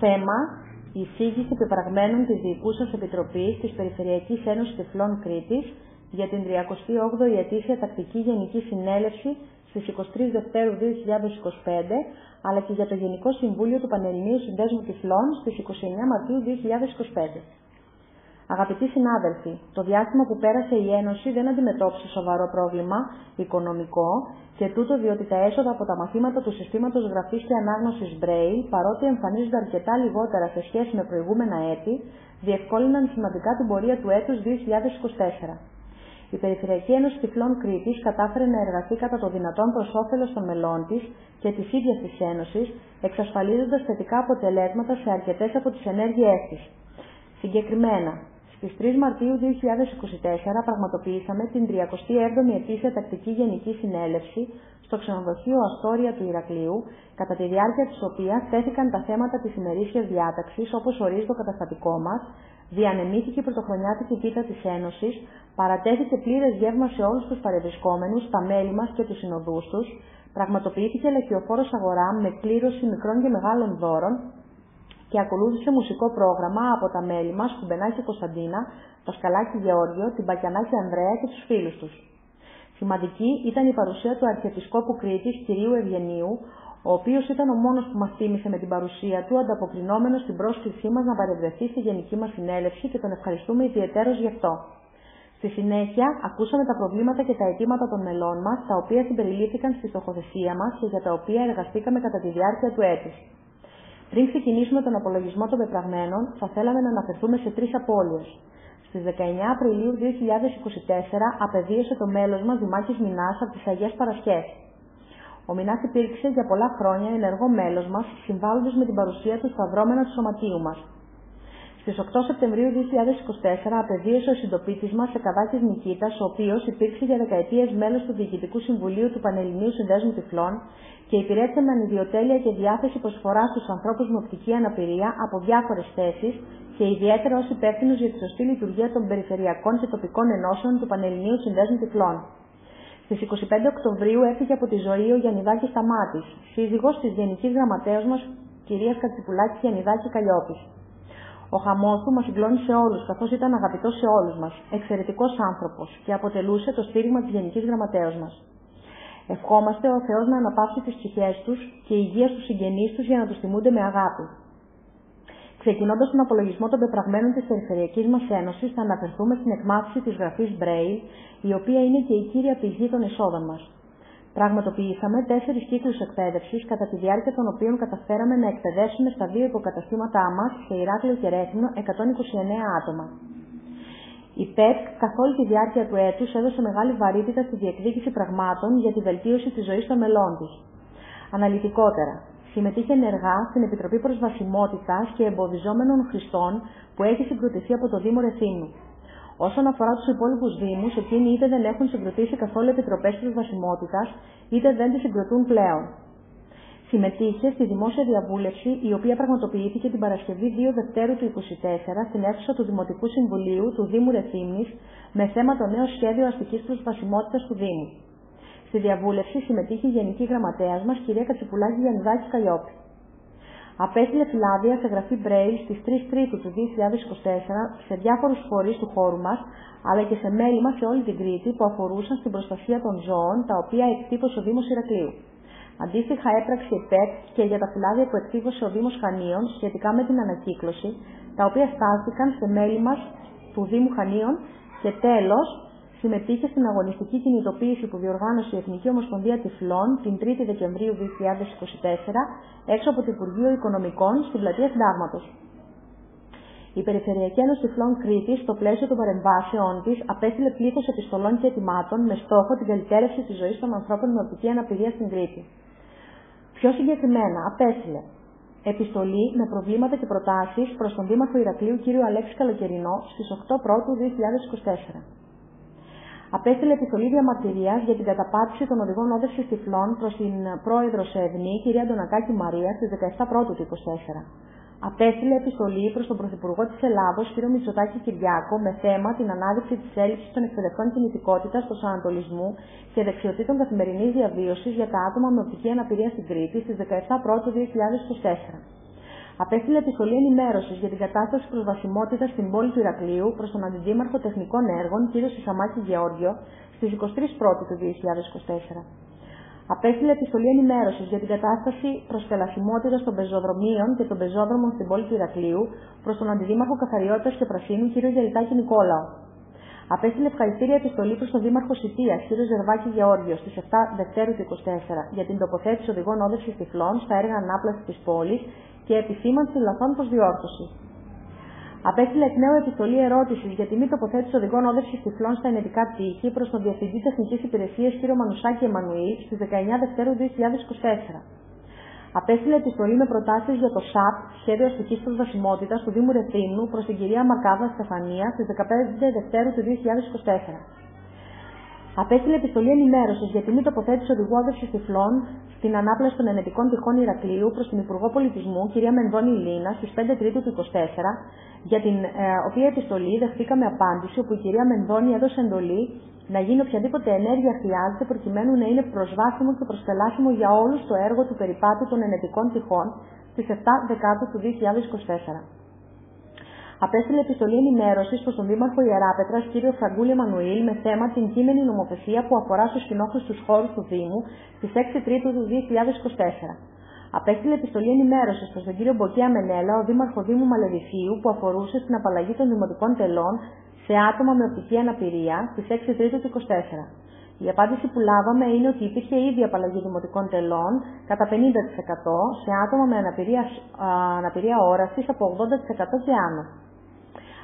Θέμα: η εισήγηση πεπραγμένων της Διοικούσας Επιτροπής της Περιφερειακής Ένωσης Τυφλών Κρήτης για την 38η Ετήσια Τακτική Γενική Συνέλευση στις 23 Δευτέρου 2025, αλλά και για το Γενικό Συμβούλιο του Πανελληνίου Συνδέσμου Τυφλών στις 29 Μαρτίου 2025. Αγαπητοί συνάδελφοι, το διάστημα που πέρασε η Ένωση δεν αντιμετώπισε σοβαρό πρόβλημα οικονομικό και τούτο διότι τα έσοδα από τα μαθήματα του συστήματος γραφής και ανάγνωσης Braille, παρότι εμφανίζονται αρκετά λιγότερα σε σχέση με προηγούμενα έτη, διευκόλυναν σημαντικά την πορεία του έτους 2024. Η Περιφερειακή Ένωση Τυφλών Κρήτης κατάφερε να εργαστεί κατά το δυνατόν προς όφελος των μελών της και της ίδιας της Ένωσης, εξασφαλίζοντας θετικά αποτελέσματα σε αρκετές από τις ενέργειές της. Συγκεκριμένα, στις 3 Μαρτίου 2024 πραγματοποιήσαμε την 37η Ετήσια Τακτική Γενική Συνέλευση στο ξενοδοχείο Αστόρια του Ηρακλείου, κατά τη διάρκεια της οποίας τέθηκαν τα θέματα της ημερήσιας διάταξης όπως ορίζει το καταστατικό μας, διανεμήθηκε η πρωτοχρονιάτικη πίτα της Ένωσης, παρατέθηκε πλήρες γεύμα σε όλους τους παρευρισκόμενους, τα μέλη μας και τους συνοδούς τους, πραγματοποιήθηκε λαχιοφόρος αγορά με κλήρωση μικρών και μεγάλων δώρων και ακολούθησε μουσικό πρόγραμμα από τα μέλη μας, Κουμπενάκη Κωνσταντίνα, Πασκαλάκη Γεώργιο, την Μπακιανάκη Ανδρέα και τους φίλους τους. Σημαντική ήταν η παρουσία του Αρχιεπισκόπου Κρήτης, κυρίου Ευγενίου, ο οποίος ήταν ο μόνος που μας τίμησε με την παρουσία του, ανταποκρινόμενος στην πρόσκλησή μας να παρευρεθεί στη γενική μας συνέλευση και τον ευχαριστούμε ιδιαιτέρως γι' αυτό. Στη συνέχεια, ακούσαμε τα προβλήματα και τα αιτήματα των μελών μας, τα οποία συμπεριλήφθηκαν στη στοχοθεσία μας και για τα οποία εργαστήκαμε κατά τη διάρκεια του έτους. Πριν ξεκινήσουμε τον απολογισμό των πεπραγμένων, θα θέλαμε να αναφερθούμε σε 3 απώλειες. Στις 19 Απριλίου 2024 απεβίωσε το μέλος μας Δημάκης Μινάς από τις Αγίες Παρασχές. Ο Μινάς υπήρξε για πολλά χρόνια ενεργό μέλος μας, συμβάλλοντας με την παρουσία του στα δρόμενα του σωματείου μας. Στις 8 Σεπτεμβρίου 2024 απεβίωσε ο συντοπίτης μας Σεκαδάκης Νικήτας, ο οποίος υπήρξε για δεκαετίες μέλος του Διοικητικού Συμβουλίου του Πανελληνίου Συνδέσμου Τυφλών και υπηρέτησε με ανιδιοτέλεια και διάθεση προσφορά στους ανθρώπους με οπτική αναπηρία από διάφορες θέσεις και ιδιαίτερα ως υπεύθυνος για τη σωστή λειτουργία των περιφερειακών και τοπικών ενώσεων του Πανελληνίου Συνδέσμου Τυφλών. Στις 25 Οκτωβρίου έφυγε από τη ζωή ο Γιαννιδάκης Σταμάτης, σύζυγος της Γενικής Γραμματέως μας κυρίας Κατσιπουλάκης Γιαννιδάκη Καλλιόπης. Ο χαμός του μας συγκλώνησε όλους, καθώς ήταν αγαπητός σε όλους μας, εξαιρετικός άνθρωπος και αποτελούσε το στήριγμα της Γενικής Γραμματέως μας. Ευχόμαστε ο Θεός να αναπαύσει τις ψυχές τους και υγεία στους συγγενείς τους για να τους τιμούνται με αγάπη. Ξεκινώντας τον απολογισμό των πεπραγμένων της Περιφερειακής μας Ένωσης, θα αναφερθούμε στην εκμάθηση της γραφής Braille, η οποία είναι και η κύρια πηγή των εσόδων μας. Πραγματοποιήσαμε 4 κύκλους εκπαίδευσης, κατά τη διάρκεια των οποίων καταφέραμε να εκπαιδεύσουμε στα 2 υποκαταστήματά μας, σε Ηράκλειο και Ρέθυμνο, 129 άτομα. Η ΠΕΤ καθ' όλη τη διάρκεια του έτους έδωσε μεγάλη βαρύτητα στη διεκδίκηση πραγμάτων για τη βελτίωση της ζωής των μελών της. Αναλυτικότερα, συμμετείχε ενεργά στην Επιτροπή Προσβασιμότητας και Εμποδιζόμενων Χρηστών που έχει συγκροτηθεί από το Δήμο Ρεθύμνου. Όσον αφορά τους υπόλοιπους Δήμους, εκείνοι είτε δεν έχουν συγκροτήσει καθόλου επιτροπές προσβασιμότητας, είτε δεν τις συγκροτούν πλέον. Συμμετείχε στη δημόσια διαβούλευση, η οποία πραγματοποιήθηκε την Παρασκευή 2 Δευτέρου του 2024 στην αίθουσα του Δημοτικού Συμβουλίου του Δήμου Ρεθύμνης με θέμα το νέο σχέδιο αστικής προσβασιμότητας του Δήμου. Στη διαβούλευση συμμετείχε η Γενική Γραμματέας μας, κυρία Κατσιπουλάκη Γιαννιδάκη Καλλιόπη. Απέστειλε φυλάδια σε γραφή Braille στις 3 Τρίτου του 2024 σε διάφορους φορείς του χώρου μας, αλλά και σε μέλη μας σε όλη την Κρήτη που αφορούσαν στην προστασία των ζώων, τα οποία εκτύπωσε ο Δήμος Ηρακλείου. Αντίστοιχα έπραξε η ΠΕΤ και για τα φυλάδια που εκτύπωσε ο Δήμος Χανίων σχετικά με την ανακύκλωση, τα οποία στάλθηκαν σε μέλη μας του Δήμου Χανίων και τέλος συμμετείχε στην αγωνιστική κινητοποίηση που διοργάνωσε η Εθνική Ομοσπονδία Τυφλών την 3η Δεκεμβρίου 2024 έξω από το Υπουργείο Οικονομικών στην Πλατεία Συντάγματος. Η Περιφερειακή Ένωση Τυφλών Κρήτης, στο πλαίσιο των παρεμβάσεών της, απέστειλε πλήθος επιστολών και αιτημάτων με στόχο την καλυτέρευση της ζωής των ανθρώπων με οπτική αναπηρία στην Κρήτη. Πιο συγκεκριμένα, απέστειλε επιστολή με προβλήματα και προτάσεις προς τον Δήμαρχο Ηρακλείου κ. Αλέξη Καλοκαιρινό στις 8 Πρώτου 2024. Απέστειλε επιστολή διαμαρτυρίας για την καταπάτηση των οδηγών όδευσης τυφλών προς την πρόεδρο ΣΕΔΝΗ, κ. Αντωνακάκη Μαρία, στις 17 Πρώτου του 2024. Απέστειλε επιστολή προς τον Πρωθυπουργό της Ελλάδος, κ. Μητσοτάκη Κυριάκο, με θέμα την ανάδειξη της έλλειψης των εκπαιδευτών κινητικότητας, προσανατολισμού και δεξιοτήτων καθημερινής διαβίωσης για τα άτομα με οπτική αναπηρία στην Κρήτη στις 17 Πρώτου 2024. Απέστειλε επιστολή ενημέρωσης για την κατάσταση προσβασιμότητας στην πόλη του Ηρακλείου προς τον Αντιδήμαρχο Τεχνικών Έργων, κ. Σισαμάκη Γεώργιο, στις 23 Πρώτου του 2024. Απέστειλε επιστολή ενημέρωσης για την κατάσταση προσπελασιμότητας των πεζοδρομίων και των πεζόδρομων στην πόλη του Ηρακλείου προς τον Αντιδήμαρχο Καθαριότητας και Πρασίνου, κ. Γελιτάκη Νικόλαο. Απέστειλε ευχαριστήρια επιστολή προς τον Δήμαρχο Σιτίας, κ. Ζερβάκη Γεώργιο, στις 7 Δευτέρου του 2024 για την τοποθέτηση οδηγών όδευσης τυφλών στα έργα ανάπλασης της πόλης και επισήμανση λαθών προς διόρθωση. Απέστειλε εκ νέου επιστολή ερώτησης για τη μη τοποθέτηση οδηγών όδευσης τυφλών στα ενετικά τείχη προς τον Διευθυντή Τεχνικής Υπηρεσίας κ. Μανουσάκη Εμμανουήλ στις 19 Δευτέρου 2024. Απέστειλε επιστολή με προτάσεις για το ΣΑΠ, Σχέδιο Αστικής Προσβασιμότητας του Δήμου Ρεθύμνου, προς την κυρία Μακάβα Στεφανία στις 15 Δευτέρου του 2024. Απέστειλε επιστολή ενημέρωσης για τη μη τοποθέτηση οδηγού όδευσης τυφλών στην ανάπλαση των ενετικών τυχών Ηρακλείου προς την Υπουργό Πολιτισμού, κυρία Μενδώνη Λίνα, στις 5 Τρίτου του 2024, για την οποία επιστολή δεχτήκαμε απάντηση, όπου η κυρία Μενδώνη έδωσε εντολή να γίνει οποιαδήποτε ενέργεια χρειάζεται προκειμένου να είναι προσβάσιμο και προσπελάσιμο για όλους το έργο του περιπάτου των ενετικών τυχών στις 7 Δεκάτου του 2024. Απέστειλε επιστολή ενημέρωσης προς τον Δήμαρχο Ιεράπετρας, κ. Φραγκούλη Εμμανουήλ, με θέμα την κείμενη νομοθεσία που αφορά στους κοινόχρηστους χώρους του Δήμου στις 6 Τρίτου του 2024. Απέστειλε επιστολή ενημέρωσης προς τον κ. Μποκία Μενέλα, ο Δήμαρχο Δήμου Μαλεβιθίου, που αφορούσε στην απαλλαγή των δημοτικών τελών σε άτομα με οπτική αναπηρία στις 6 Τρίτου του 2024. Η απάντηση που λάβαμε είναι ότι υπήρχε ήδη απαλλαγή δημοτικών τελών κατά 50% σε άτομα με αναπηρία όρασης από 80% και άνω.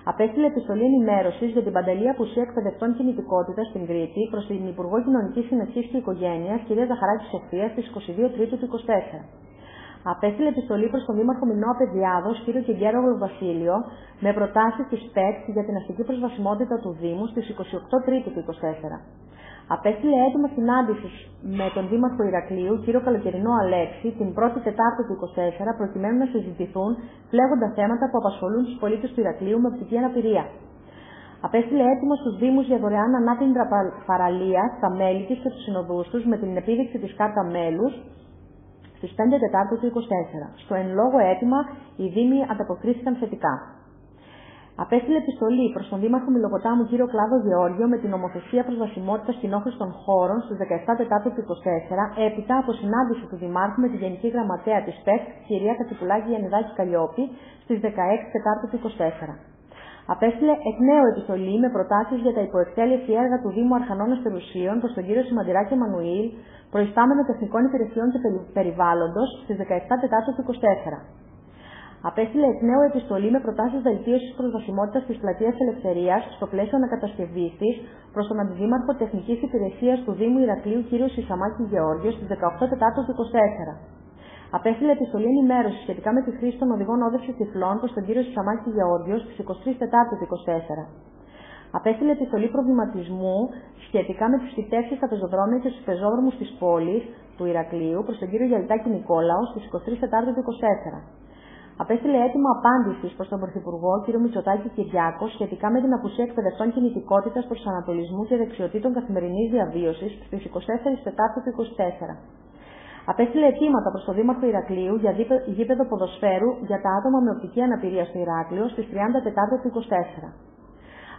Απέστειλε επιστολή ενημέρωσης για την παντελή απουσία εκπαιδευτών κινητικότητας στην Κρήτη προς την Υπουργό Κοινωνικής Συνοχής και Οικογένειας, κ. Ζαχαράκη Σοφία, στις 22 Τρίτου του 2024. Απέστειλε επιστολή προς τον Δήμαρχο Μινώα Παιδιάδος, κ. Κιγκέρο Βασίλειο, με προτάσεις της ΠΕΚ για την αστική προσβασιμότητα του Δήμου στις 28 Τρίτου του 2024. Απέστειλε έτοιμα συνάντησης με τον Δήμαρχο Ηρακλείου, κ. Καλοκαιρινό Αλέξη, την 1η Τετάρτου του 2024, προκειμένου να συζητηθούν φλέγοντα θέματα που απασχολούν τους πολίτες του Ηρακλείου με οπτική αναπηρία. Απέστειλε έτοιμο στους Δήμους για δωρεάν ανάπτυντρα παραλία στα μέλη της και τους συνοδούς τους με την επίδειξη της κάρτα μέλους στις 5 Τετάρτου του 2024. Στο εν λόγω αίτημα, οι Δήμοι ανταποκρίθηκαν θετικά. Απέστειλε επιστολή προς τον Δήμαρχο Μιλοποτάμου κ. Κλάδο Γεώργιο με την νομοθεσία προσβασιμότητας κοινόχρηστων χώρων στις 17 Τετάρτου του 2024, έπειτα από συνάντηση του Δημάρχου με τη Γενική Γραμματέα της ΠΕΚ, κυρία Κατσιπουλάκη Γιαννιδάκη Καλλιόπη, στις 16 Τετάρτου του 2024. Απέστειλε εκ νέου επιστολή με προτάσεις για τα υποεκτέλεση έργα του Δήμου Αρχανών Αστερουσίων προς τον κ. Σημαντηράκη Εμμανουήλ, προϊστάμενο Τεχνικών Υπηρεσιών και Περιβάλλοντος, στις 17 Τετάρτου του 2024. Απέστειλε εκ νέου επιστολή με προτάσεις βελτίωσης προσβασιμότητας της Πλατείας Ελευθερίας στο πλαίσιο ανακατασκευής της προς τον Αντιδήμαρχο Τεχνικής Υπηρεσίας του Δήμου Ηρακλείου κ. Σισαμάκη Γεώργιο στις 18 Τετάρτου του 2024. Απέστειλε επιστολή ενημέρωσης σχετικά με τη χρήση των οδηγών όδευσης τυφλών προς τον κ. Σισαμάκη Γεώργιο στις 23 Τετάρτου του 2024. Απέστειλε επιστολή προβληματισμού σχετικά με τις φυτεύσεις στα πεζοδρόμια και στους πεζόδρομους της πόλης του Ηρακλείου προς τον κ. Γελιτάκη Νικόλαο στις 23 Τετάρτου του 2024. Απέστειλε έτοιμο απάντησης προς τον Πρωθυπουργό κ. Μητσοτάκη Κυριάκο σχετικά με την απουσία εκπαιδευτών κινητικότητας προς ανατολισμού και δεξιοτήτων καθημερινής διαβίωσης στις 24 Τετάρτου του 2024. Απέστειλε αιτήματα προς τον Δήμαρχο Ηρακλείου για γήπεδο ποδοσφαίρου για τα άτομα με οπτική αναπηρία στο Ηράκλειο στις 30 Τετάρτου του 2024.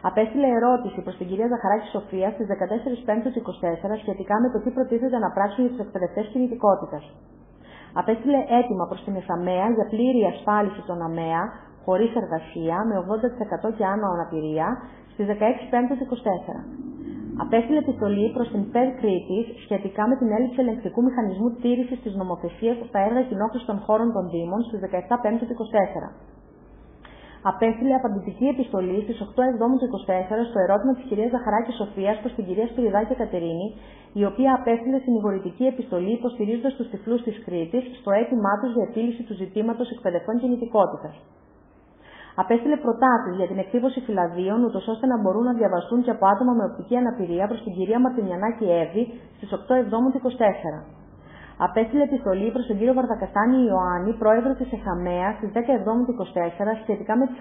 Απέστειλε ερώτηση προς την κυρία Ζαχαράκη Σοφία στις 14 Πέμπτου του 2024 σχετικά με το τι προτίθεται να πράξουν για τους εκπαιδευτές κινητικότητας. Απέστειλε έτοιμα προς την ΕΣΑΜΕΑ για πλήρη ασφάλιση των ΑΜΕΑ χωρίς εργασία με 80% και άνω αναπηρία στις 16 Πέμπτου του 2024. Απέστειλε επιστολή προς την ΠΕΡ Κρήτης σχετικά με την έλλειψη ελεγκτικού μηχανισμού τήρησης της νομοθεσίας στα έργα κοινόχρηστων χώρων των Δήμων στις 17 Πέμπτου του 2024. Απέστειλε απαντητική επιστολή στις 8 Εβδόμου του 2024 στο ερώτημα της κυρίας Ζαχαράκη Σοφίας προς την κυρία Σπυριδάκη Κατερίνη, η οποία απέστειλε συνηγορητική επιστολή υποστηρίζοντας τους τυφλούς της Κρήτης στο αίτημά τους για επίλυση του ζητήματος εκπαιδευτών κινητικότητας. Απέστειλε προτάσεις για την εκτύπωση φυλαδίων, ούτως ώστε να μπορούν να διαβαστούν και από άτομα με οπτική αναπηρία προς την κυρία Μαρτινιανάκη Εύη στις 8 Εβδόμου του 2024. Απέστειλε επιστολή προς τον κύριο Βαρδακαστάνη Ιωάννη, πρόεδρο της ΕΣΑΜΕΑ, στις 10 Εβδόμου του 2024, σχετικά με τις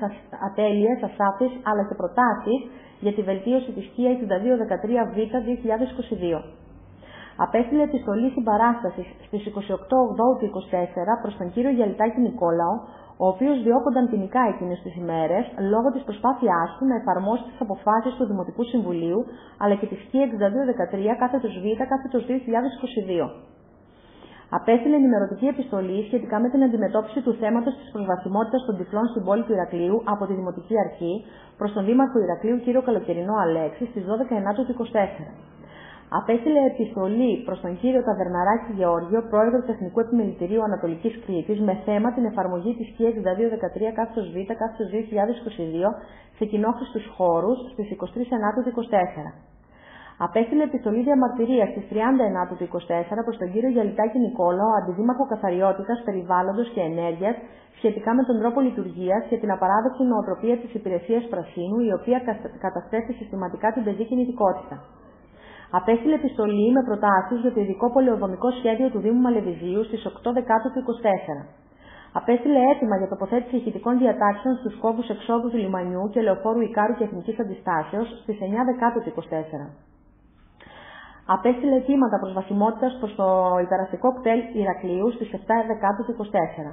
ατέλειες, ασάφειες αλλά και προτάσεις για τη βελτίωση της ΚΙΑ 6213 Β 2022. Απέστειλε επιστολή συμπαράστασης στις 28 Οκτώβρου του 2024 προς τον κύριο Γελιτάκη Νικόλαο, ο οποίος διώκονταν ποινικά εκείνες τις ημέρες λόγω της προσπάθειάς του να εφαρμόσει τις αποφάσεις του Δημοτικού Συμβουλίου αλλά και της Χ 6213/2022. Απέστειλε ενημερωτική επιστολή σχετικά με την αντιμετώπιση του θέματος της προσβασιμότητας των τυφλών στην πόλη του Ηρακλείου από τη Δημοτική Αρχή προς τον Δήμαρχο Ηρακλείου κ. Καλοκαιρινό Αλέξη στις 12 Ιανουαρίου του 2024. Απέστειλε επιστολή προς τον κύριο Ταβερναράκη Γεώργιο, πρόεδρο του Εθνικού Επιμελητηρίου Ανατολικής Κρήτης, με θέμα την εφαρμογή της Χ 6213/2022 σε κοινόχρηστους χώρους στις 23 Ιανουαρίου του 2024. Απέστειλε επιστολή διαμαρτυρίας στις 30 Ιανουαρίου του 2024 προς τον κύριο Γιαλιτάκη Νικόλαο, αντιδήμαρχο Καθαριότητας, Περιβάλλοντος και Ενέργειας, σχετικά με τον τρόπο λειτουργίας και την απαράδεκτη νοοτροπία της υπηρεσίας Πρασίνου, η οποία καταστρέφει συστηματικά την πεζή κινητικότητα. Απέστειλε επιστολή με προτάσεις για το ειδικό πολεοδομικό σχέδιο του Δήμου Μαλεβιζίου στις 8 Δεκάτου του 2024. Απέστειλε αίτημα για τοποθέτηση ηχητικών διατάξεων στους κόμβους εξόδου του λιμανιού και λεωφόρου Ικάρου και Εθνικής Αντιστάσεως στις 9 Δεκάτου του 2024. Απέστειλε αιτήματα προσβασιμότητας προς το υπεραστικό κτέλ Ηρακλείου στις 7 Δεκάτου του 2024.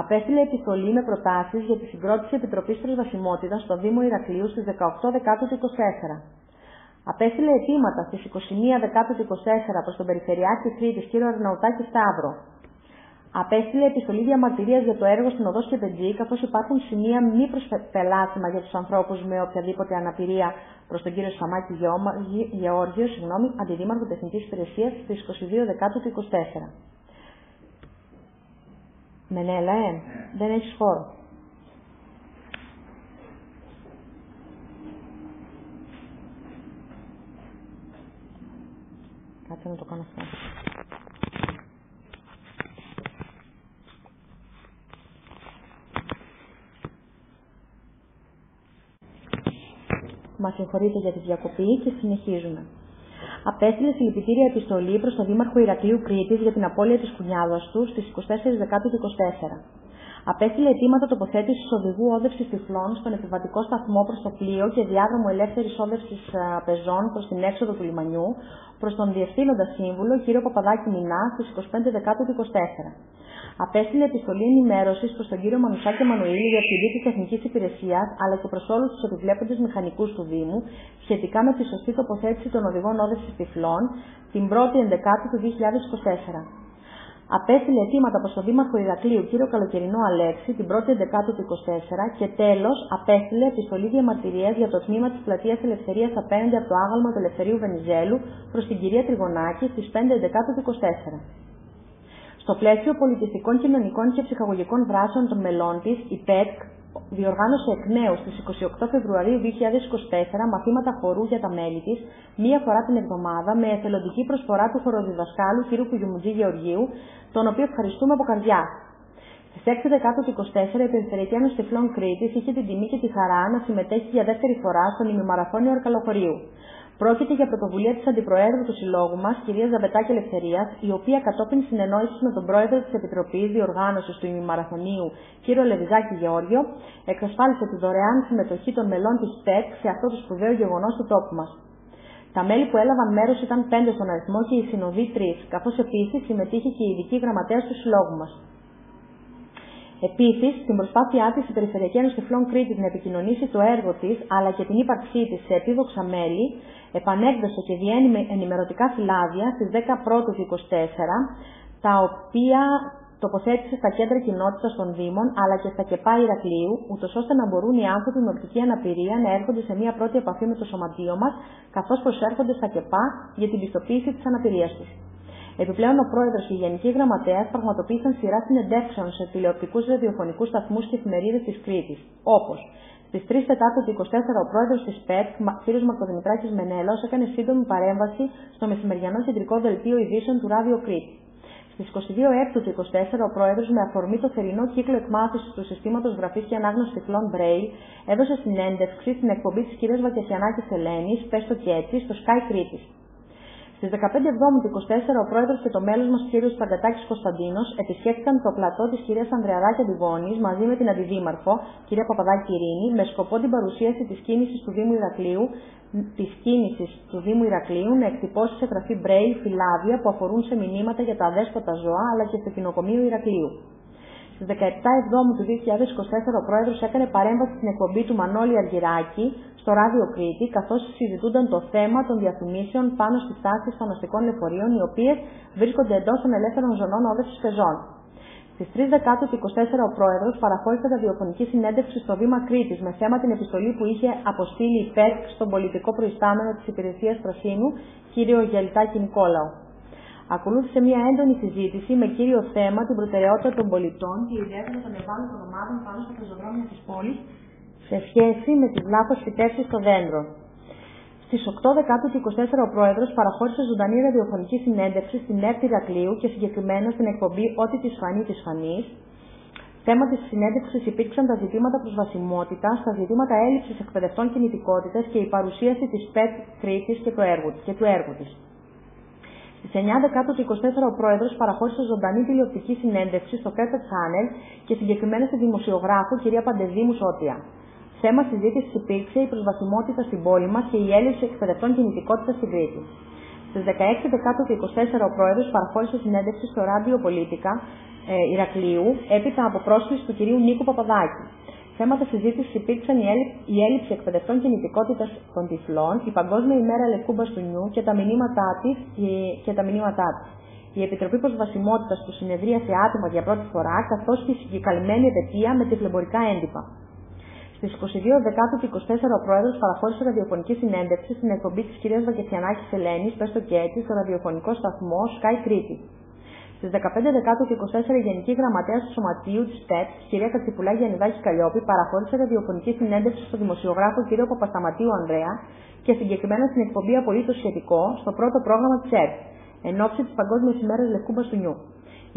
Απέστειλε επιστολή με προτάσεις για τη συγκρότηση Επιτροπής Προσβασιμότητας στο Δήμο Ηρακλείου στις 18 Δεκάτου του 2024. Απέστειλε αιτήματα στις 21 Δεκάτου του 2024 προς τον Περιφερειάρχη Κρήτης κ. Αρναουτάκη Σταύρο. Απέστειλε επιστολή διαμαρτυρίας για το έργο στην οδό Σκεπεντζή, καθώς υπάρχουν σημεία μη προσπελάσιμα για τους ανθρώπους με οποιαδήποτε αναπηρία προς τον κύριο Σαμάκη Γεώργιο, αντιδήμαρχο Τεχνικής Υπηρεσίας, στις 22 Δεκάτου του 2024. Μενέλα, δεν έχεις χώρο. Κάτσε να το κάνω αυτό. Μας συγχωρείτε για τη διακοπή και συνεχίζουμε. Απέστειλε συλληπιτήρια επιστολή προς τον Δήμαρχο Ηρακλείου Κρήτης για την απώλεια της κουνιάδας του στις 24 Δεκάτου του 2024. Απέστειλε αιτήματα τοποθέτησης οδηγού όδευσης τυφλών στον επιβατικό σταθμό προς το πλοίο και διάδρομο ελεύθερης όδευσης πεζών προς την έξοδο του λιμανιού προς τον Διευθύνοντα Σύμβουλο κ. Παπαδάκη Μινά στις 25 Δεκάτου του 2024. Απέστειλε επιστολή ενημέρωσης προς τον κύριο Μανουσάκη Μανουήλη, διευθυντή της Τεχνικής Υπηρεσίας, αλλά και προς όλους τους επιβλέποντες μηχανικούς του Δήμου, σχετικά με τη σωστή τοποθέτηση των οδηγών όδευσης τυφλών την 1η Ενδεκάτου του 2024. Απέστειλε αιτήματα προς τον Δήμαρχο Ηρακλείου κ. Καλοκαιρινό Αλέξη την 1η Ενδεκάτου του 2024 και τέλος απέστειλε επιστολή διαμαρτυρίας για το τμήμα της Πλατείας Ελευθερίας απέναντι από το άγαλμα του Ελευθερίου Βενιζέλου προς την κυρία Τριγωνάκη στις 5 Ενδεκάτου του 2024. Στο πλαίσιο πολιτιστικών, κοινωνικών και ψυχαγωγικών δράσεων των μελών της, η ΠΕΤΚ διοργάνωσε εκ νέου στις 28 Φεβρουαρίου 2024 μαθήματα χορού για τα μέλη της, μία φορά την εβδομάδα, με εθελοντική προσφορά του χοροδιδασκάλου κ. Κουγιουμουτζή Γεωργίου, τον οποίο ευχαριστούμε από καρδιά. Στις 6 Δεκάτου του 2024 η Περιφερειακή Ένωση Τυφλών Κρήτης είχε την τιμή και τη χαρά να συμμετέχει για δεύτερη φορά στον ημιμαραθώνιο Αρκαλοχωρίου. Πρόκειται για πρωτοβουλία της Αντιπροέδρου του Συλλόγου μας, κυρία Ζαβετάκη Ελευθερίας, η οποία κατόπιν συνεννόησης με τον Πρόεδρο της Επιτροπής Διοργάνωσης του ημιμαραθωνίου, κ. Λεβιζάκη Γεώργιο, εξασφάλισε τη δωρεάν συμμετοχή των μελών της ΠΕΤ σε αυτό το σπουδαίο γεγονός του τόπου μας. Τα μέλη που έλαβαν μέρος ήταν 5 στον αριθμό και οι συνοδοί 3, καθώς επίσης συμμετείχε και η ειδική γραμματέας του Συλλόγου μας. Επίσης, στην προσπάθειά της η Περιφερειακή Ένωση Τυφλών Κρήτης να επικοινωνήσει το έργο της αλλά και την ύπαρξή της σε επίδοξα μέλη, επανέκδοσε και διένυμε ενημερωτικά φυλάδια στις 10 Πρώτου του 2024, τα οποία τοποθέτησε στα κέντρα κοινότητας των Δήμων αλλά και στα ΚΕΠΑ Ηρακλείου, ούτως ώστε να μπορούν οι άνθρωποι με οπτική αναπηρία να έρχονται σε μια πρώτη επαφή με το σωματείο μας, καθώς προσέρχονται στα ΚΕΠΑ για την πιστοποίηση της αναπηρίας τους. Επιπλέον, ο Πρόεδρος και η Γενική Γραμματέας πραγματοποίησαν σειρά συνεντεύξεων σε τηλεοπτικούς ραδιοφωνικούς σταθμούς και εφημερίδες της Κρήτης, όπως στις 3 Τετάρτου του 2024 ο Πρόεδρος της ΠΕΤ, κ. Μαρκοδημητράκης Μενέλαος, έκανε σύντομη παρέμβαση στο μεσημεριανό κεντρικό δελτίο ειδήσεων του Ράδιο Κρήτη. Στις 22 Έκτου του 2024 ο Πρόεδρος, με αφορμή το θερινό κύκλο εκμάθησης του συστήματος γραφής και ανάγνωσης τυφλών Braille, έδωσε συνέντευξη στην εκπομπή της κ. Βακιασιανάκης Ελένης, «Πες το και έτσι», στο Sky Κρήτης. Στις 15 Εβδόμου του 2024 ο Πρόεδρος και το μέλος μας κ. Παγκατάκης Κωνσταντίνος επισκέφθηκαν το πλατό της κ. Ανδρεαδάκη Αντιγόνης μαζί με την Αντιδήμαρχο κ. Παπαδάκη Ειρήνη με σκοπό την παρουσίαση της κίνησης του Δήμου Ηρακλείου να εκτυπώσει σε γραφή Braille φυλάδια που αφορούν σε μηνύματα για τα αδέσποτα ζώα αλλά και στο κοινοκομείο Ηρακλείου. Στις 17 Εβδόμου του 2024 ο Πρόεδρος έκανε παρέμβαση στην εκπομπή του Μανώλη Αργυράκη στο Ράδιο Κρήτη, καθώς συζητούνταν το θέμα των διαφημίσεων πάνω στις τάσεις των αστικών λεωφορείων, οι οποίες βρίσκονται εντός των ελεύθερων ζωνών όδευσης πεζών. Στις 3 Δεκάτου του 2024 ο Πρόεδρος παραχώρησε ραδιοφωνική συνέντευξη στο Βήμα Κρήτης με θέμα την επιστολή που είχε αποστείλει η ΠΕΡΚ στον πολιτικό προϊστάμενο της Υπηρεσίας Πρασίνου, κ. Γελτάκη Νικόλαο. Ακολούθησε μια έντονη συζήτηση με κύριο θέμα την προτεραιότητα των πολιτών και ιδιαίτερα των ευάλωτων ομάδων πάνω στα πεζοδρόμια της πόλης σε σχέση με τις λάθος φυτεύσεις των δέντρων. Στις 8 Δεκάτου του 2024 ο Πρόεδρος παραχώρησε ζωντανή ραδιοφωνική συνέντευξη στην ΕΡΤ Ηρακλείου και συγκεκριμένα στην εκπομπή Ό,τι της φανεί της φανείς. Θέμα της συνέντευξης υπήρξαν τα ζητήματα προσβασιμότητας, τα ζητήματα έλλειψης εκπαιδευτών κινητικότητας και η παρουσίαση της ΠΕΤ Κρήτης και του έργου της. Στις 9 Δεκάτου του 2024 ο Πρόεδρος παραχώρησε ζωντανή τηλεοπτική συνέντευξη στο Carpet Channel και συγκεκριμένα στη δημοσιογράφο κυρία Παντεζήμου Σώτια. Θέμα συζήτησης υπήρξε η προσβασιμότητα στην πόλη μας και η έλλειψη εκπαιδευτών κινητικότητας στην Κρήτη. Στις 16 Δεκάτου του 2024 ο Πρόεδρος παραχώρησε συνέντευξη στο Ράδιο Πολίτικα Ηρακλείου έπειτα από πρόσκληση του κυρίου Νίκου Παπαδάκη. Θέματα συζήτησης υπήρξαν η έλλειψη εκπαιδευτών κινητικότητας των τυφλών, η Παγκόσμια ημέρα Λευκού Μπαστούνιου και τα μηνύματά της. Η Επιτροπή Προσβασιμότητας που συνεδρίασε άτομα για πρώτη φορά, καθώς και η συγκεκαλυμμένη επαιτία με τυφλεμπορικά έντυπα. Στις 22 Δεκάτου του 2024 ο Πρόεδρος παραχώρησε ραδιοφωνική συνέντευξη στην εκπομπή της κυρίας Βακεσιανάκης Ελένης, πες το και έτσι, στο ραδιοφωνικό σταθμό Sky Κρήτη. Στις 15 Δεκάτου του 2024 η Γενική Γραμματέας του Σωματείου της ΠΕΤ, κυρία Κατσιπουλά Γιαννιδάκη Καλλιόπη, παραχώρησε ραδιοφωνική συνέντευξη στο δημοσιογράφο κ. Παπασταματίου Ανδρέα και συγκεκριμένα στην εκπομπή Απολύτως Σχετικό στο πρώτο πρόγραμμα της ΕΡΤ, εν ώψη της Παγκόσμιας ημέρας Λευκού Μπαστούνιου.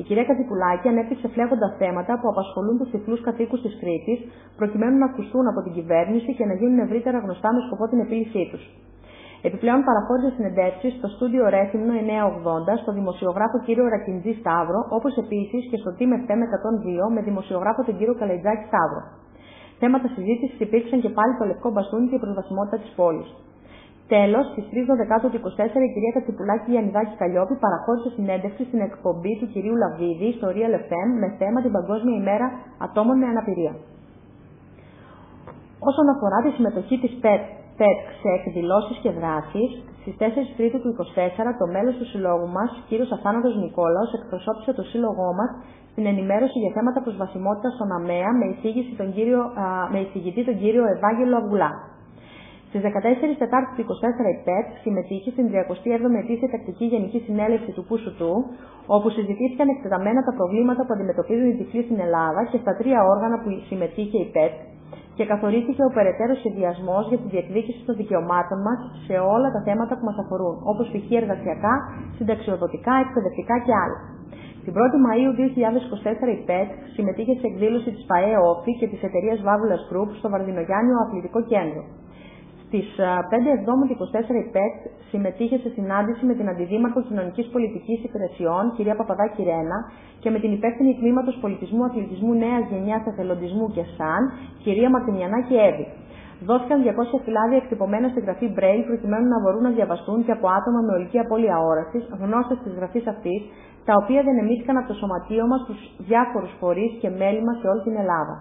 Η κυρία Κατσιπουλάκη ανέπτυξε φλέγοντα θέματα που απασχολούν τους τυφλούς κατοίκους της Κρήτης, προκειμένου να ακουστούν από την κυβέρνηση και να γίνουν ευρύτερα γνωστά με σκοπό την επίλυσή τους. Επιπλέον παραχώρησε συνεντεύξεις στο στούντιο Ρέθυμνο 980 στο δημοσιογράφο κ. Ρακιντζή Σταύρο, όπως επίσης και στο Team FM 102 με δημοσιογράφο τον κ. Καλετζάκη Σταύρο. Θέματα συζήτησης υπήρξαν και πάλι το λευκό μπαστούνι και η προσβασιμότητα της πόλης. Τέλος, στις 3 Δεκάτου του 2024 η κυρία Κατσιπουλάκη Γιαννιδάκη Καλλιόπη παραχώρησε συνέντευξη στην εκπομπή του κυρίου Λαβίδη στο Real FM με θέμα την Παγκόσμια ημέρα ατόμων με αναπηρία. Όσον αφορά τη συμμετοχή της ΠΕΤ σε εκδηλώσεις και δράσεις, στις 4 Τρίτου του 2024 το μέλος του συλλόγου μας, κ. Αθάνατος Νικόλαος, εκπροσώπησε το σύλλογό μας στην ενημέρωση για θέματα προσβασιμότητας στον ΑΜΕΑ με εισηγητή τον κύριο Ευάγγελο Αυγουλά. Στις 14 Τετάρτου του 2024 η ΠΕΤ συμμετείχε στην 37η ετήσια τακτική Γενική Συνέλευση του ΠΟΥΣΟΥΤΟΥ, όπου συζητήθηκαν εκτεταμένα τα προβλήματα που αντιμετωπίζουν οι τυφλοί στην Ελλάδα και στα τρία όργανα που συμμετείχε η ΠΕΤ και καθορίστηκε ο περαιτέρω σχεδιασμός για τη διεκδίκηση των δικαιωμάτων μας σε όλα τα θέματα που μας αφορούν, όπως π.χ. εργασιακά, συνταξιοδοτικά, εκπαιδευτικά και άλλα. Την 1η Μαΐου 2024 η ΠΕΤ συμμετείχε σε εκδήλωση της ΠΑΕ Όφη και της εταιρείας Βάβουλας Group στο Βαρδινογιάννιο Αθλητικό Κέντρο. Στις 5 Εβδόμου του 2024 η ΠΕΤ συμμετείχε σε συνάντηση με την Αντιδήμαρχο Κοινωνικής Πολιτικής Υπηρεσιών, κυρία Παπαδάκη Ρένα, και με την υπεύθυνη τμήματος Πολιτισμού Αθλητισμού Νέας Γενιάς Εθελοντισμού και ΣΑΝ, κυρία Μαρτινιανάκη Εύη. Δόθηκαν 200 φυλάδια εκτυπωμένα στη γραφή Braille προκειμένου να μπορούν να διαβαστούν και από άτομα με ολική απώλεια όρασης, γνώστες της γραφής αυτής, τα οποία διανεμήθηκαν από το σωματείο μας στους διάφορους φορείς και μέλη μας σε όλη την Ελλάδα.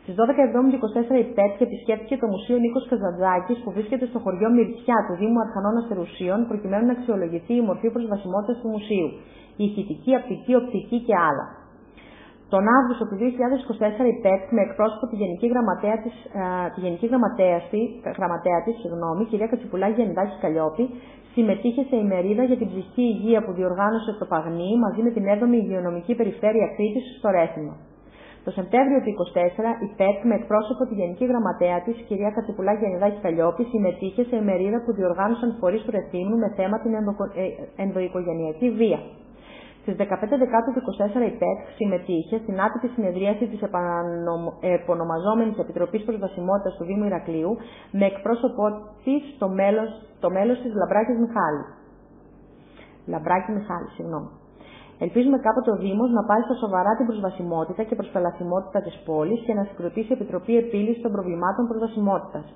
Στις 12 Εβδόμου του 2024 η ΠΕΤ επισκέφθηκε το Μουσείο Νίκος Καζαντζάκης που βρίσκεται στο χωριό Μυρτιά του Δήμου Αρχανών Αστερουσίων προκειμένου να αξιολογηθεί η μορφή προσβασιμότητας του μουσείου, η ηχητική, απτική, οπτική και άλλα. Τον Αύγουστο του 2024 η ΠΕΤ με εκπρόσωπο τη Γενική Γραμματέα της, κυρία Κατσιπουλά Γιαννιδάκη Καλλιόπη, συμμετείχε σε ημερίδα για την ψυχική υγεία που διοργάνωσε το Παγνί μαζί με την 7η Υγειονομική Περιφέρεια Κρήτης στο Ρέθυμνο. Το Σεπτέμβριο του 2024 η ΠΕΤ με εκπρόσωπο τη Γενική Γραμματέα της, κυρία Κατσιπουλά Γιαννιδάκη Καλλιόπη, συμμετείχε σε ημερίδα που διοργάνωσαν φορείς του Ρεθύμνου με θέμα την ενδοοικογενειακή βία. Στις 15 Δεκάτου του 2024 η ΠΕΤ συμμετείχε στην άτυπη συνεδρίαση της επωνομαζόμενης Επιτροπής Προσβασιμότητας του Δήμου Ηρακλείου με εκπρόσωπό της το μέλος της Λαμπράκη Μιχάλη. Ελπίζουμε κάποτε ο Δήμος να πάρει στα σοβαρά την προσβασιμότητα και προσπελασιμότητα της πόλης και να συγκροτήσει Επιτροπή Επίλυσης των Προβλημάτων Προσβασιμότητας.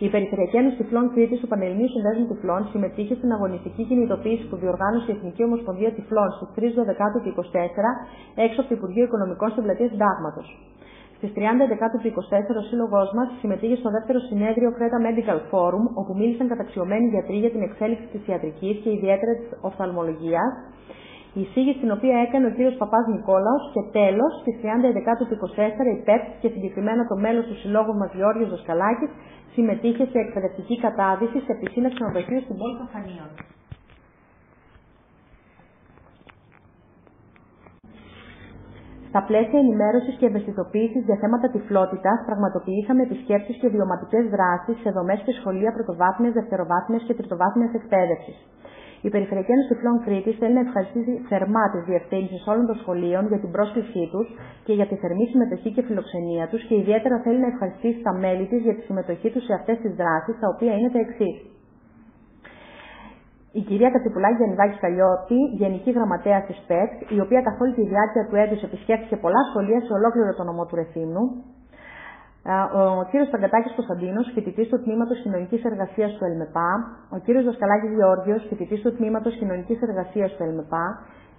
Η Περιφερειακή Ένωση Τυφλών Κρήτης του Πανελληνίου Συνδέσμου Τυφλών συμμετείχε στην αγωνιστική κινητοποίηση που διοργάνωσε η Εθνική Ομοσπονδία Τυφλών στις 3 Δεκάτου του 2024 έξω από το Υπουργείο Οικονομικών στην πλατεία Συντάγματος. Στις 30 Δεκάτου του 2024 ο σύλλογός μας συμμετείχε στο δεύτερο συνέδριο Creta Medical Forum, όπου μίλησαν καταξιωμένοι γιατροί για την εξέλιξη της ιατρικής και ιδιαίτερα της οφθαλμολογίας. Η εισήγηση την οποία έκανε ο κύριος Παπάς Νικόλαος και τέλος, στις 30 Δεκάτου του 2024, η ΠΕΠ και συγκεκριμένα το μέλος του συλλόγου μας Γεώργιος Δασκαλάκης συμμετείχε σε εκπαιδευτική κατάδυση σε πισίνα ξενοδοχείου στην πόλη των Χανίων. Στα πλαίσια ενημέρωσης και ευαισθητοποίησης για θέματα τυφλότητας, πραγματοποιήσαμε επισκέψεις και βιωματικές δράσεις σε δομές και σχολεία πρωτοβάθμιας, δευτεροβάθμιας και τριτοβάθμιας εκπαίδευσης. Η Περιφερειακή Ένωση Τυφλών Κρήτης θέλει να ευχαριστήσει θερμά τις διευθύνσεις όλων των σχολείων για την πρόσκλησή τους και για τη θερμή συμμετοχή και φιλοξενία τους και ιδιαίτερα θέλει να ευχαριστήσει τα μέλη της για τη συμμετοχή τους σε αυτές τις δράσεις, τα οποία είναι τα εξής. Η κυρία Κατσιπουλάκη Γιαννιδάκη Καλλιώτη, Γενική Γραμματέα της ΠΕΚ, η οποία καθ' όλη τη διάρκεια του έτους επισκέφθηκε πολλά σχολεία σε ολόκληρο το νομό του Ρεθύμνου. Ο κύριος Παγκατάκης Κωνσταντίνος, φοιτητής του Τμήματος Κοινωνικής Εργασίας του ΕΛΜΕΠΑ. Ο κύριος Δασκαλάκης Γεώργιος, φοιτητής του Τμήματος Κοινωνικής Εργασίας του ΕΛΜΕΠΑ.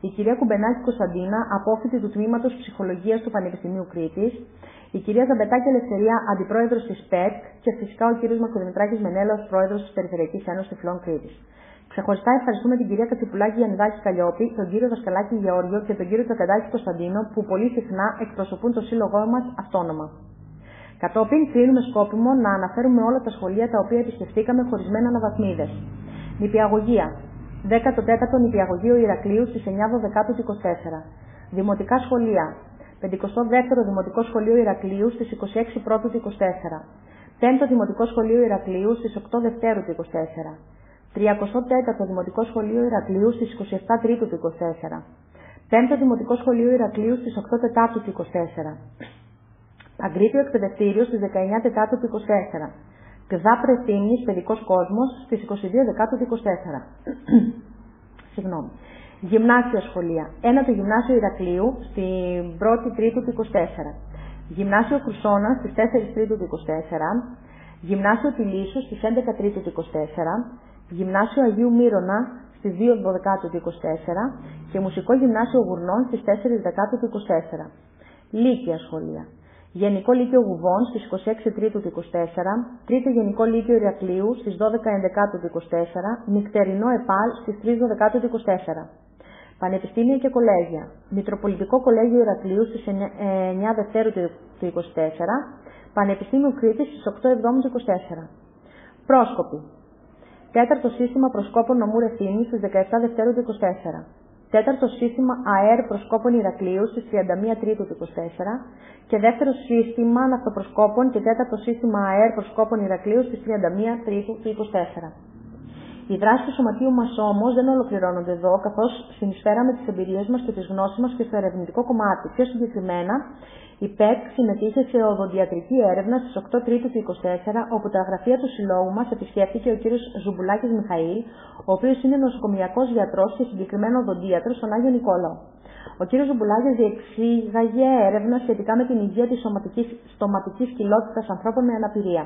Η κυρία Κουμπενάκη Κωνσταντίνα, απόφοιτη του Τμήματος Ψυχολογίας του Πανεπιστημίου Κρήτης. Η κυρία Ζαμπετάκη Ελευθερία, αντιπρόεδρος της ΠΕΚ. Και φυσικά ο κύριος Μακροδημητράκης Μενέλαος, πρόεδρος της Περιφερειακής Ένωσης Τυφλών Κρήτης. Ξεχωριστά ευχαριστούμε την κυρία Κατσιπουλάκη Γιαννιδάκη Καλλιώτη, τον κύριο Δασκαλάκη Γεώργιο και τον κύριο Παγκατάκη Κωνσταντίνο, που πολύ συχνά εκπροσωπούν το σύλλογό μας αυτόνομα. Κατόπιν, κλείνουμε σκόπιμο να αναφέρουμε όλα τα σχολεία τα οποία επισκεφτήκαμε χωρισμένα αναβαθμίδες. Νηπιαγωγεία. 14ο Νηπιαγωγείο Ηρακλείου στις 9 Δεκάτου του 2024. Δημοτικά σχολεία. 52ο Δημοτικό Σχολείο Ηρακλείου στις 26 Πρώτου του 2024. 5ο Δημοτικό Σχολείο Ηρακλείου στις 8 Δευτέρου του 2024. 34ο Δημοτικό Σχολείο Ηρακλείου στις 27 Τρίτου του 2024. 5ο Δημοτικό Σχολείο Ηρακλείου στις 8 Τετάρτου του 2024. Αγκρίτιο Εκπαιδευτήριο στις 19 Τετάρτου του 2024. ΚΔΑ Πρεθύμνης Παιδικός Κόσμος στις 22 Δεκάτου του 2024. Συγγνώμη. Γυμνάσια σχολεία. 1ο Γυμνάσιο Ηρακλείου στην 1η Τρίτου του 2024. Γυμνάσιο Χρυσόνα στις 4 Τρίτου του 2024. Γυμνάσιο Τιλίσου στις 11 Τρίτου του 2024. Γυμνάσιο Αγίου Μύρονα στις 2 Δεκάτου του 2024 και Μουσικό Γυμνάσιο Γουρνών στις 4 Δεκάτου του 2024. Λύκεια σχολεία. Γενικό Λύκειο Γουβών στις 26 Τρίτου του 2024, Τρίτο Γενικό Λύκειο Ηρακλείου στις 12 Ενδεκάτου του 2024, Νυχτερινό ΕΠΑΛ στις 3 Δεκάτου του 2024. Πανεπιστήμια και κολέγια. Μητροπολιτικό Κολέγιο Ηρακλείου στις 9 Δευτέρου του 2024, Πανεπιστήμιο Κρήτης στις 8 Εβδόμου του 2024. Πρόσκοποι. Τέταρτο Σύστημα Προσκόπων Νομού Ρεθύμνης στις 17 Δευτέρου του 2024. Τέταρτο Σύστημα ΑΕΡ Προσκόπων Ηρακλείου στις 31 Τρίτου του 2024 και δεύτερο Σύστημα Ναυτοπροσκόπων και τέταρτο Σύστημα ΑΕΡ Προσκόπων Ηρακλείου στις 31 Τρίτου του 2024. Οι δράσεις του Σωματείου μας όμως δεν ολοκληρώνονται εδώ, καθώς συνεισφέραμε τις εμπειρίες μας και τις γνώσεις μας και στο ερευνητικό κομμάτι. Πιο συγκεκριμένα, η ΠΕΚ συμμετείχε σε οδοντιατρική έρευνα στις 8 Τρίτου του 2024, όπου τα γραφεία του συλλόγου μας επισκέφθηκε ο κύριος Ζουμπουλάκης Μιχαήλ, ο οποίος είναι νοσοκομιακός γιατρός και συγκεκριμένα οδοντίατρος στον Άγιο Νικόλαο. Ο κύριος Ζουμπουλάκης διεξήγαγε έρευνα σχετικά με την υγεία της στοματικής κοιλότητας ανθρώπων με αναπηρία.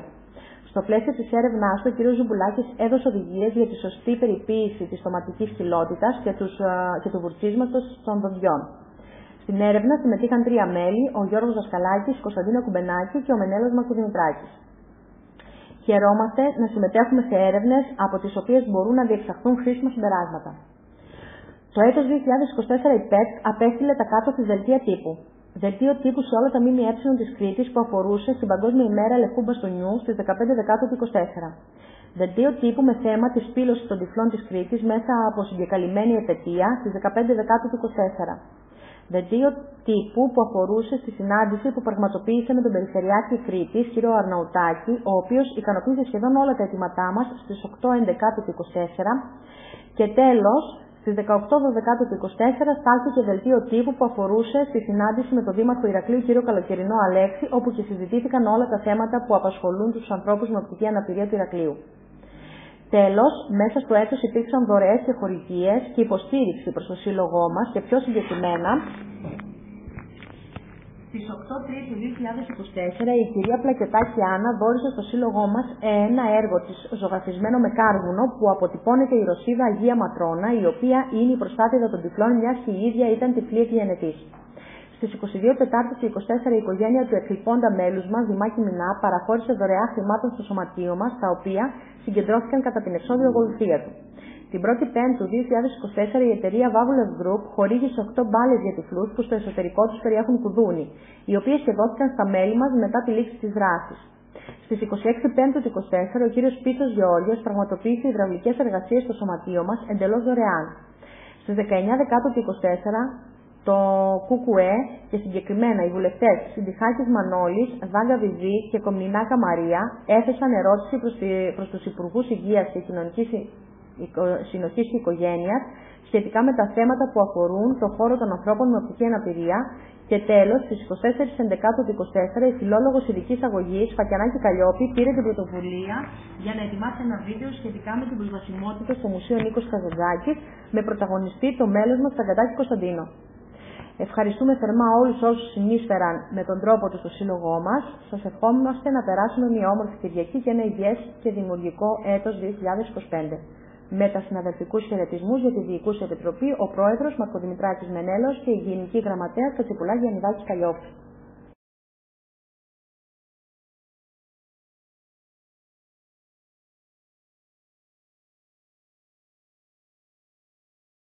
Στο πλαίσιο της έρευνάς του, ο κ. Ζουμπουλάκης έδωσε οδηγίες για τη σωστή περιποίηση της στοματικής κοιλότητας και του βουρτσίσματος των δοντιών. Στην έρευνα συμμετείχαν 3 μέλη, ο Γιώργος Δασκαλάκης, η Κωνσταντίνα Κουμπενάκη και ο Μενέλος Μακροδημητράκης. Χαιρόμαστε να συμμετέχουμε σε έρευνες από τις οποίες μπορούν να διεξαχθούν χρήσιμα συμπεράσματα. Το έτος 2024 η ΠΕΚ απέστειλε τα κάτω της δελτία τύπου. Δελτίο τύπου σε όλα τα ΜΜΕ της Κρήτης που αφορούσε στην Παγκόσμια ημέρα Λευκού Μπαστονιού στις 15 Δεκάτου του 2024. Δελτίο τύπου με θέμα τη σπήλωση των τυφλών της Κρήτης μέσα από συγκεκαλυμμένη επετεία στις 15 Δεκάτου του 2024. Δελτίο τύπου που αφορούσε στη συνάντηση που πραγματοποίησε με τον Περιφερειάρχη Κρήτης, κ. Αρναουτάκη, ο οποίος ικανοποίησε σχεδόν όλα τα αιτήματά μας στις 8 Ενδεκάτου του 2024. Και τέλος, στις 18 Δεκάτου του 2024 στάλθηκε δελτίο τύπου που αφορούσε στη συνάντηση με τον Δήμαρχο Ηρακλείου κ. Καλοκαιρινό Αλέξη, όπου και συζητήθηκαν όλα τα θέματα που απασχολούν τους ανθρώπους με οπτική αναπηρία του Ηρακλείου. Τέλος, μέσα στο έτος υπήρξαν δωρεές και χορηγίες και υποστήριξη προς το σύλλογό μας και πιο συγκεκριμένα Στις 8 Τρίτου 2024, η κυρία Πλακιωτάκη Άννα δώρισε στο σύλλογό μας ένα έργο της ζωγραφισμένο με κάρβουνο που αποτυπώνεται η Ρωσίδα Αγία Ματρώνα, η οποία είναι η προστάτηδα των τυφλών, μιας και η ίδια ήταν τυφλή εκγενετής. Στις 22 Τετάρτου του 24, η οικογένεια του εκλειπώντα μέλους μας, Δημάκη Μινά, παραχώρησε δωρεά χρημάτων στο σωματείο μας, τα οποία συγκεντρώθηκαν κατά την εξώδιο ακολουθία του. Την 1η Πέμπτου 2024, η εταιρεία Vavlev Group χορήγησε 8 μπάλες για τυφλούς που στο εσωτερικό τους περιέχουν κουδούνι, οι οποίες σχεδόθηκαν στα μέλη μας μετά τη λήξη της δράσης. Στις 26 Πέμπτου του 2024, ο κύριος Πίτσος Γεώργιος πραγματοποίησε υδραυλικές εργασίες στο σωματείο μας εντελώς δωρεάν. Στις 19 Δεκάτου του 2024, το ΚΚΕ και συγκεκριμένα οι βουλευτές Συντιχάκης Μανώλης, Δάγκα Βιζή και Κομνηνάκα Μαρία έθεσαν ερώτηση προς τους Υπουργούς Υγείας και Κοινωνικής Συνοχής και Οικογένειας σχετικά με τα θέματα που αφορούν το χώρο των ανθρώπων με οπτική αναπηρία και τέλος, στις 24 Ενδεκάτου του 2024, η φιλόλογος ειδικής αγωγής Φακιανάκη Καλλιόπη πήρε την πρωτοβουλία για να ετοιμάσει ένα βίντεο σχετικά με την προσβασιμότητα στο Μουσείο Νίκος Καζαντζάκης με πρωταγωνιστή το μέλος μας Τσαγκαντάκη Κωνσταντίνο. Ευχαριστούμε θερμά όλους όσους συνείσφεραν με τον τρόπο τους στο σύλλογό μας. Σας ευχόμαστε να περάσουμε μια όμορφη Κυριακή και ένα υγιές και δημιουργικό έτος 2025. Με τα συναδελφικούς χαιρετισμούς για τη Διοικούσα Επιτροπή, ο Πρόεδρος Μαρκοδημητράκης Μενέλος και η Γενική Γραμματέας Κατσιπουλάκη Γιαννιδάκη Καλλιόπη.